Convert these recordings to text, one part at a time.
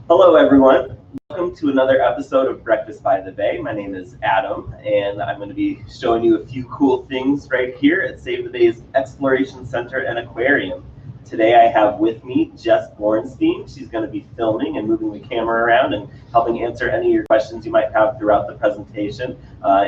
Hello, everyone. Welcome to another episode of Breakfast by the Bay. My name is Adam, and I'm going to be showing you a few cool things right here at Save the Bay's Exploration Center and Aquarium. Today I have with me Jess Bornstein. She's going to be filming and moving the camera around and helping answer any of your questions you might have throughout the presentation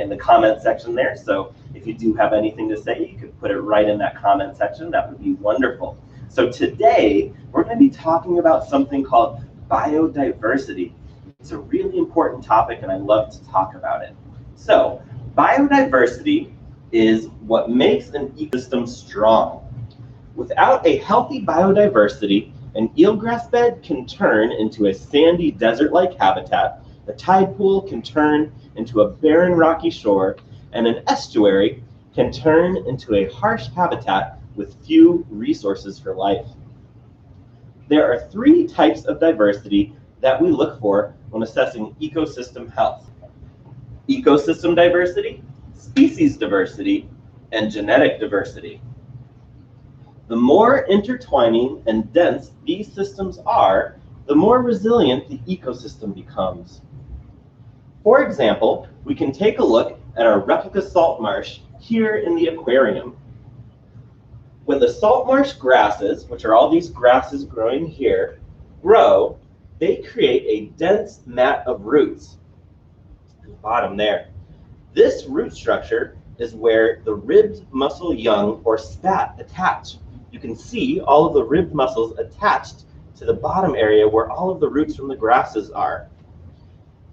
in the comment section there. So if you do have anything to say, you could put it right in that comment section. That would be wonderful. So today we're going to be talking about something called biodiversity. It's a really important topic and I love to talk about it. So, biodiversity is what makes an ecosystem strong. Without a healthy biodiversity, an eelgrass bed can turn into a sandy desert-like habitat, a tide pool can turn into a barren rocky shore, and an estuary can turn into a harsh habitat with few resources for life. There are three types of diversity that we look for when assessing ecosystem health: ecosystem diversity, species diversity, and genetic diversity. The more intertwining and dense these systems are, the more resilient the ecosystem becomes. For example, we can take a look at our replica salt marsh here in the aquarium. When the salt marsh grasses, which are all these grasses growing here, grow, they create a dense mat of roots at the bottom there. This root structure is where the ribbed mussel young or spat attach. You can see all of the ribbed mussels attached to the bottom area where all of the roots from the grasses are.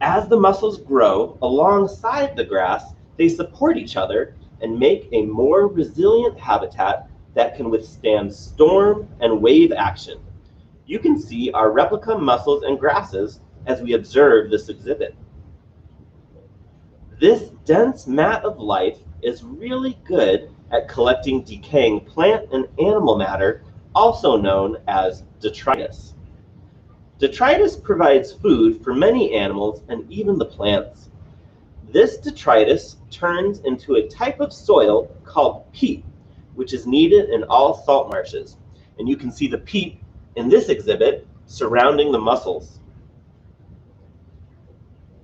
As the mussels grow alongside the grass, they support each other and make a more resilient habitat that can withstand storm and wave action. You can see our replica mussels and grasses as we observe this exhibit. This dense mat of life is really good at collecting decaying plant and animal matter, also known as detritus. Detritus provides food for many animals and even the plants. This detritus turns into a type of soil called peat, which is needed in all salt marshes. And you can see the peat in this exhibit surrounding the mussels.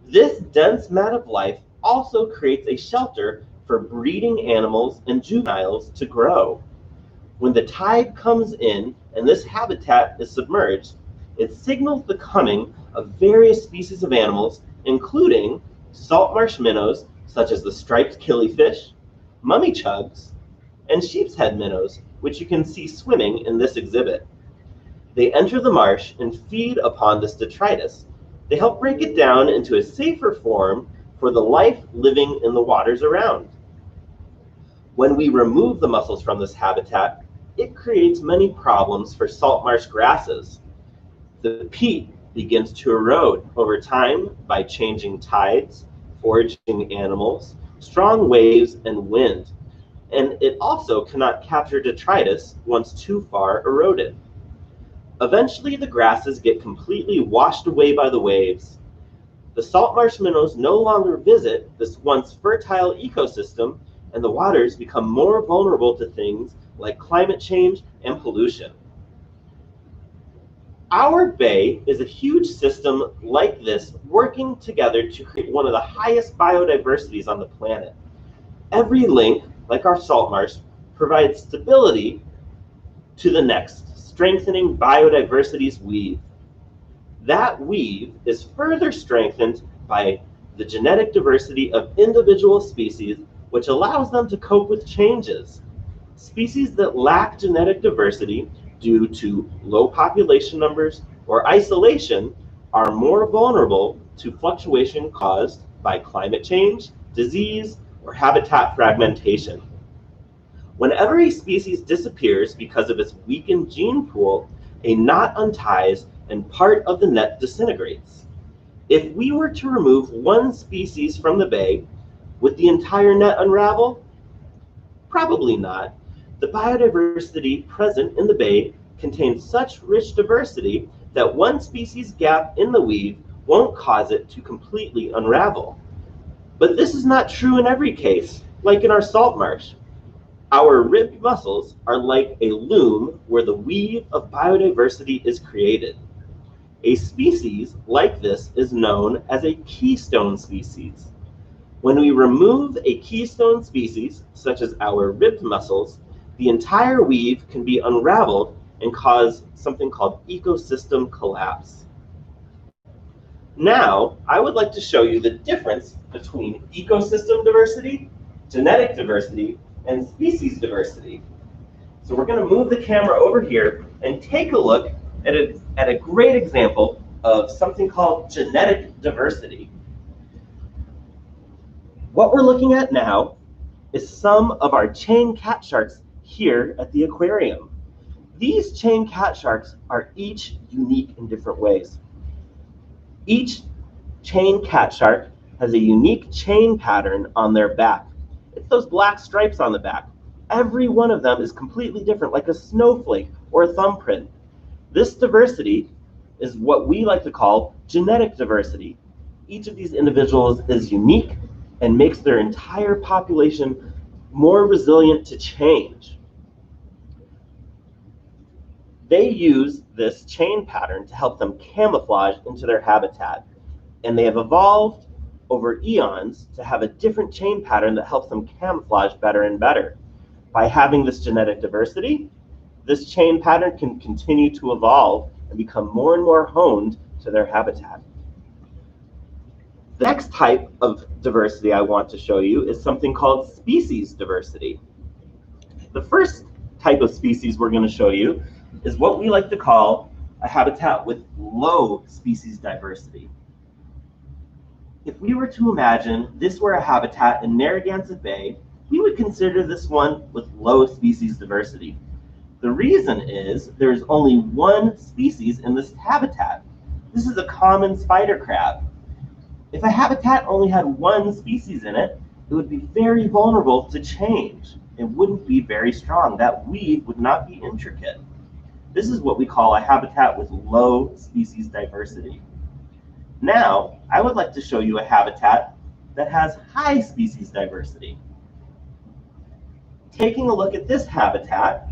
This dense mat of life also creates a shelter for breeding animals and juveniles to grow. When the tide comes in and this habitat is submerged, it signals the coming of various species of animals, including salt marsh minnows, such as the striped killifish, mummy chugs, and sheep's head minnows, which you can see swimming in this exhibit. They enter the marsh and feed upon this detritus. They help break it down into a safer form for the life living in the waters around. When we remove the mussels from this habitat, it creates many problems for salt marsh grasses. The peat begins to erode over time by changing tides, foraging animals, strong waves, and wind. And it also cannot capture detritus once too far eroded. Eventually, the grasses get completely washed away by the waves. The salt marsh minnows no longer visit this once fertile ecosystem, and the waters become more vulnerable to things like climate change and pollution. Our bay is a huge system like this working together to create one of the highest biodiversities on the planet. Every link, like our salt marsh, provides stability to the next, strengthening biodiversity's weave. That weave is further strengthened by the genetic diversity of individual species, which allows them to cope with changes. Species that lack genetic diversity due to low population numbers or isolation are more vulnerable to fluctuation caused by climate change, disease, or habitat fragmentation. Whenever a species disappears because of its weakened gene pool, a knot unties and part of the net disintegrates. If we were to remove one species from the bay, would the entire net unravel? Probably not. The biodiversity present in the bay contains such rich diversity that one species gap in the weave won't cause it to completely unravel. But this is not true in every case, like in our salt marsh. Our ribbed mussels are like a loom where the weave of biodiversity is created. A species like this is known as a keystone species. When we remove a keystone species, such as our ribbed mussels, the entire weave can be unraveled and cause something called ecosystem collapse. Now, I would like to show you the difference between ecosystem diversity, genetic diversity, and species diversity. So we're going to move the camera over here and take a look at a great example of something called genetic diversity. What we're looking at now is some of our chain cat sharks here at the aquarium. These chain cat sharks are each unique in different ways. Each chain cat shark has a unique chain pattern on their back. It's those black stripes on the back. Every one of them is completely different, like a snowflake or a thumbprint. This diversity is what we like to call genetic diversity. Each of these individuals is unique and makes their entire population more resilient to change. They use this chain pattern to help them camouflage into their habitat. And they have evolved over eons to have a different chain pattern that helps them camouflage better and better. By having this genetic diversity, this chain pattern can continue to evolve and become more and more honed to their habitat. The next type of diversity I want to show you is something called species diversity. The first type of species we're going to show you is what we like to call a habitat with low species diversity. If we were to imagine this were a habitat in Narragansett Bay, we would consider this one with low species diversity. The reason is there's only one species in this habitat. This is a common spider crab. If a habitat only had one species in it, it would be very vulnerable to change. It wouldn't be very strong. That weave would not be intricate. This is what we call a habitat with low species diversity. Now, I would like to show you a habitat that has high species diversity. Taking a look at this habitat,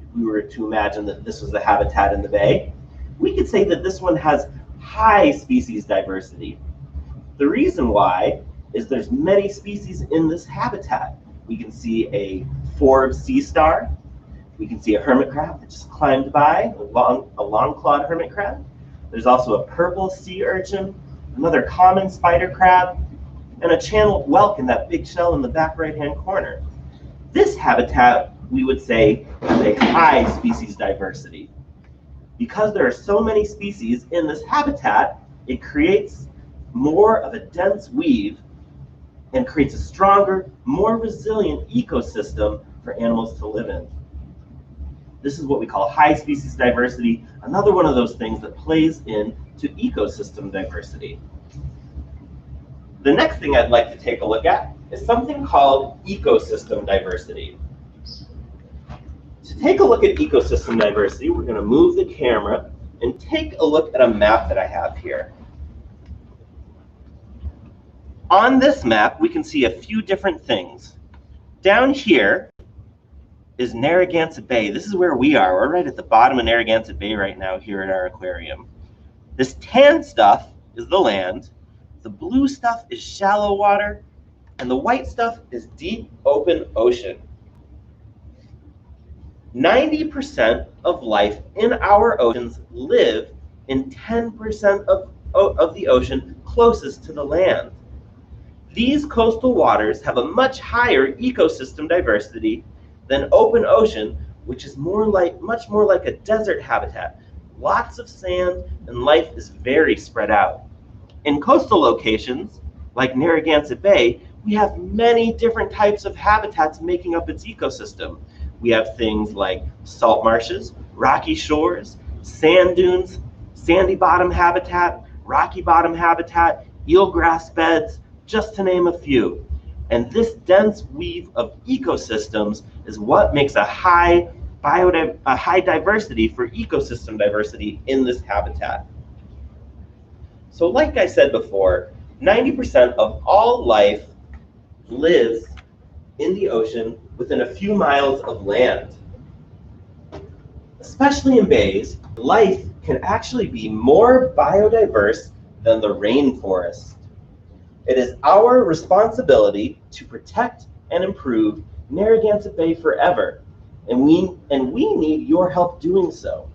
if we were to imagine that this was the habitat in the bay, we could say that this one has high species diversity. The reason why is there's many species in this habitat. We can see a Forbes sea star. We can see a hermit crab that just climbed by, a long-clawed hermit crab. There's also a purple sea urchin, another common spider crab, and a channeled whelk in that big shell in the back right-hand corner. This habitat, we would say, has a high species diversity. Because there are so many species in this habitat, it creates more of a dense weave and creates a stronger, more resilient ecosystem for animals to live in. This is what we call high species diversity, another one of those things that plays into ecosystem diversity. The next thing I'd like to take a look at is something called ecosystem diversity. To take a look at ecosystem diversity, we're going to move the camera and take a look at a map that I have here. On this map, we can see a few different things. Down here is Narragansett Bay. This is where we are. We're right at the bottom of Narragansett Bay right now here at our aquarium. This tan stuff is the land, the blue stuff is shallow water, and the white stuff is deep open ocean. 90% of life in our oceans live in 10% of the ocean closest to the land. These coastal waters have a much higher ecosystem diversity than open ocean, which is much more like a desert habitat. Lots of sand, and life is very spread out. In coastal locations, like Narragansett Bay, we have many different types of habitats making up its ecosystem. We have things like salt marshes, rocky shores, sand dunes, sandy bottom habitat, rocky bottom habitat, eelgrass beds, just to name a few. And this dense weave of ecosystems is what makes a high diversity for ecosystem diversity in this habitat. So like I said before, 90% of all life lives in the ocean within a few miles of land. Especially in bays, life can actually be more biodiverse than the rainforest. It is our responsibility to protect and improve Narragansett Bay forever, and we need your help doing so.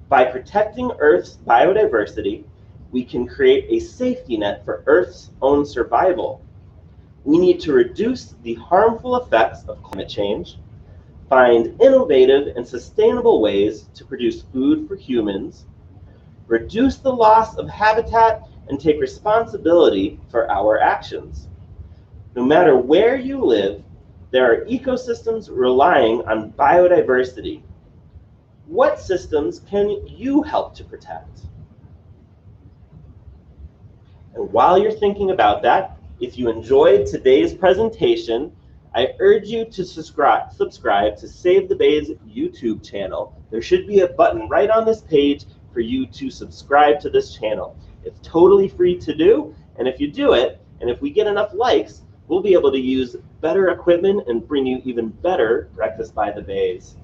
By protecting Earth's biodiversity, we can create a safety net for Earth's own survival. We need to reduce the harmful effects of climate change, find innovative and sustainable ways to produce food for humans, reduce the loss of habitat, and take responsibility for our actions. No matter where you live, there are ecosystems relying on biodiversity. What systems can you help to protect? And while you're thinking about that, if you enjoyed today's presentation, I urge you to subscribe to Save the Bay's YouTube channel. There should be a button right on this page for you to subscribe to this channel. It's totally free to do, and if you do it, and if we get enough likes, we'll be able to use better equipment and bring you even better Breakfast by the Bays.